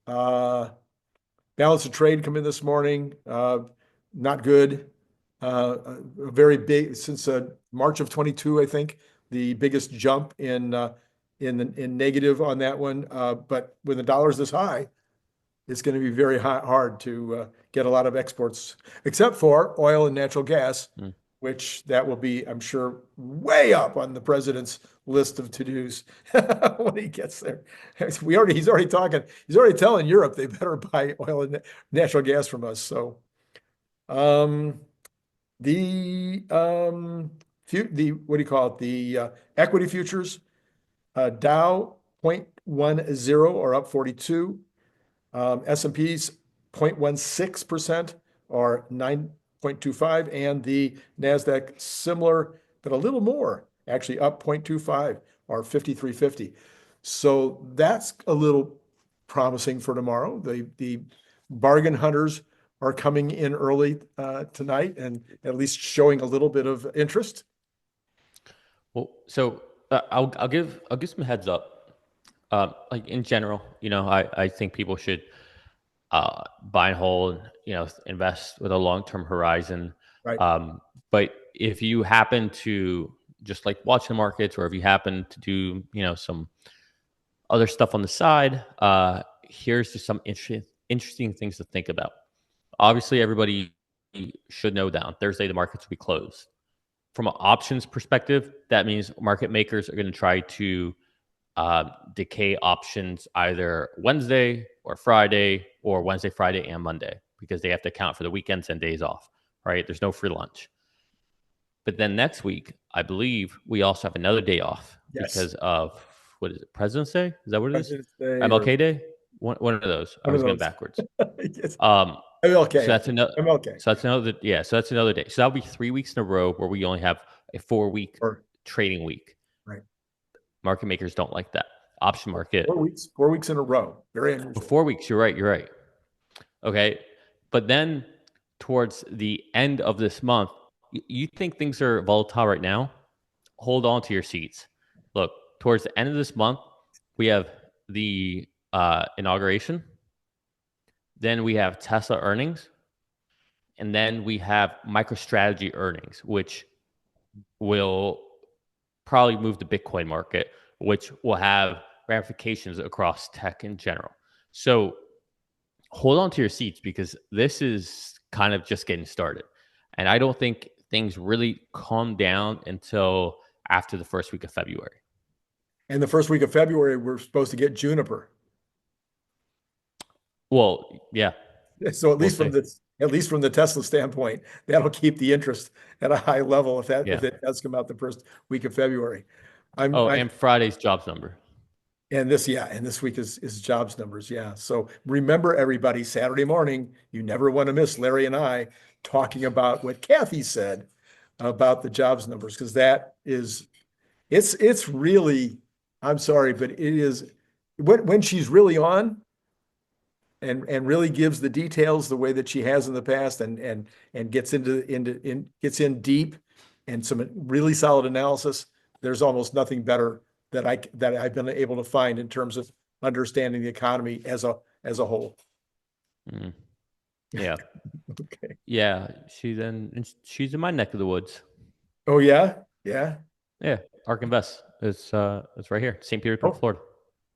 balance of trade come in this morning. Not good. Very big since March of 22, I think, the biggest jump in negative on that one. But when the dollar's this high, it's going to be very hard to get a lot of exports, except for oil and natural gas, which that will be, I'm sure, way up on the president's list of to-dos when he gets there. He's already telling Europe they better buy oil and natural gas from us. So, the what do you call it? The equity futures, Dow 0.10 or up 42. S&P's 0.16% or 9.25, and the NASDAQ similar, but a little more, actually up 0.25 or 53.50. So that's a little promising for tomorrow. The bargain hunters are coming in early tonight and at least showing a little bit of interest. Well, so I'll give some heads up. Like in general, I think people should buy and hold, invest with a long-term horizon. Right. But if you happen to just like watch the markets, or if you happen to do, some other stuff on the side, here's just some interesting things to think about. Obviously, everybody should know that on Thursday the markets will be closed. From an options perspective, that means market makers are going to try to decay options either Wednesday or Friday, or Wednesday, Friday, and Monday, because they have to account for the weekends and days off, right? There's no free lunch. But then next week, I believe we also have another day off because of, what is it, President's Day? Is that what it is? MLK Day? One of those. I was going backwards. MLK. So that's another. MLK. So that's another. Yeah. So that's another day. So that'll be 3 weeks in a row where we only have a 4-week trading week. Right. Market makers don't like that. Option market. 4 weeks in a row. Very unusual. 4 weeks. You're right. Okay. But then towards the end of this month, you think things are volatile right now? Hold on to your seats. Look, towards the end of this month, We have the inauguration. Then we have Tesla earnings. And then we have MicroStrategy earnings, which will probably move the Bitcoin market, which will have ramifications across tech in general. So hold on to your seats because this is kind of just getting started. And I don't think things really calm down until after the first week of February. And the first week of February, we're supposed to get Juniper. Well, yeah, So we'll see. at least from the Tesla standpoint, that'll keep the interest at a high level if Yeah. it does come out the first week of February. And Friday's jobs number. And this week is jobs numbers. Yeah. So remember, everybody, Saturday morning, you never want to miss Larry and I talking about what Kathy said about the jobs numbers, because it's really, I'm sorry, but it is when she's really on and really gives the details the way that she has in the past and gets gets in deep and some really solid analysis. There's almost nothing better that I've been able to find in terms of understanding the economy as a whole. Mm. Yeah. Okay. Yeah. She's in my neck of the woods. Oh yeah, yeah. Yeah. Ark Invest. It's right here. St. Petersburg, Florida.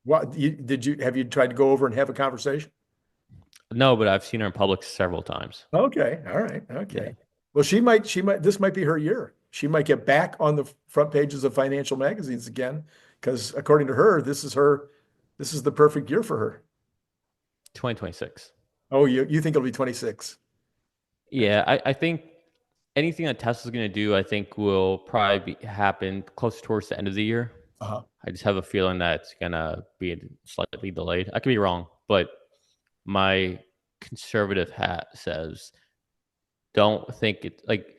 What have you tried to go over and have a conversation? No, but I've seen her in public several times. Okay. All right. Okay. Yeah. Well, this might be her year. She might get back on the front pages of financial magazines again, because according to her, this is the perfect year for her. 2026. Oh, you think it'll be 26? Yeah, I think anything that Tesla's going to do, I think will probably happen close towards the end of the year. Uh-huh. I just have a feeling that it's going to be slightly delayed. I could be wrong, but my conservative hat says don't think it like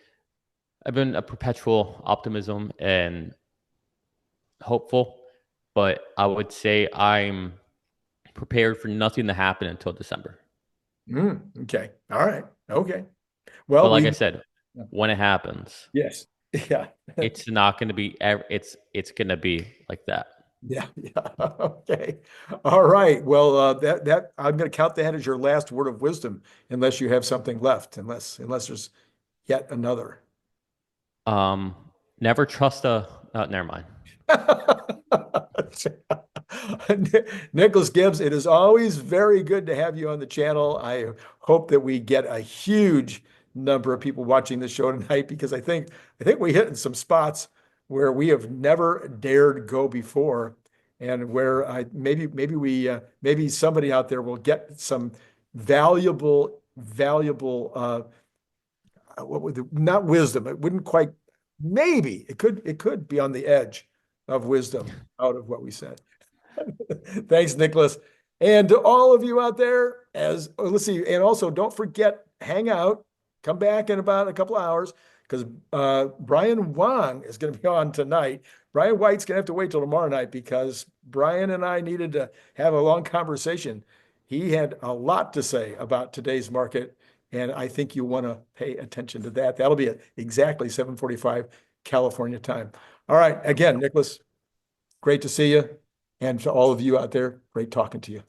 I've been a perpetual optimism and hopeful, but I would say I'm prepared for nothing to happen until December. Okay. All right. Okay. But Well, like I said, when it happens, yes. Yeah. it's not going to be it's going to be like that. Yeah. Yeah. Okay. All right. Well, that I'm going to count that as your last word of wisdom, unless you have something left, unless there's yet another. Never trust never mind. Nicholas Gibbs, it is always very good to have you on the channel. I hope that we get a huge number of people watching the show tonight, because I think we hit in some spots where we have never dared go before, and where maybe somebody out there will get some valuable not wisdom. It wouldn't quite, maybe it could be on the edge of wisdom out of what we said. Thanks, Nicholas. And to all of you out there, let's see, and also don't forget, hang out, come back in about a couple of hours, because Brian Wang is going to be on tonight. Brian White's going to have to wait till tomorrow night, because Brian and I needed to have a long conversation. He had a lot to say about today's market, and I think you want to pay attention to that. That'll be at exactly 7:45 California time. All right. Again, Nicholas, great to see you. And to all of you out there, great talking to you.